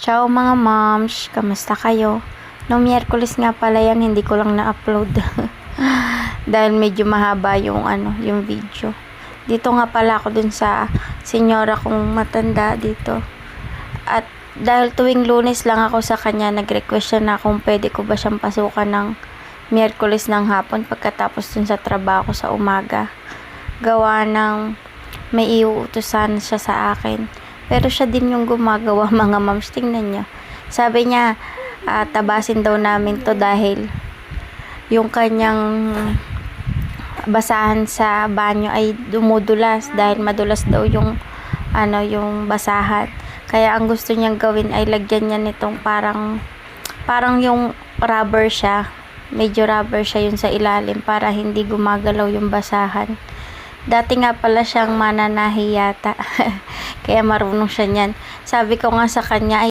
Ciao mga moms, kamusta kayo? Noong Miyerkules nga pala yan, hindi ko lang na-upload. Dahil medyo mahaba yung video. Dito nga pala ako dun sa senyora kong matanda dito. At dahil tuwing Lunes lang ako sa kanya, nag-request siya na kung pwede ko ba siyang pasukan ng Miyerkules ng hapon pagkatapos dun sa trabaho sa umaga. Gawa ng may iuutusan siya sa akin. Pero siya din yung gumagawa, mga moms. Tingnan niya. Sabi niya, tabasin daw namin to dahil yung kanyang basahan sa banyo ay dumudulas dahil madulas daw yung basahan. Kaya ang gusto niyang gawin ay lagyan niya nitong parang yung rubber siya. Medyo rubber siya yun sa ilalim para hindi gumagalaw yung basahan. Dati nga pala siyang mananahi yata. Kaya marunong siya niyan. Sabi ko nga sa kanya,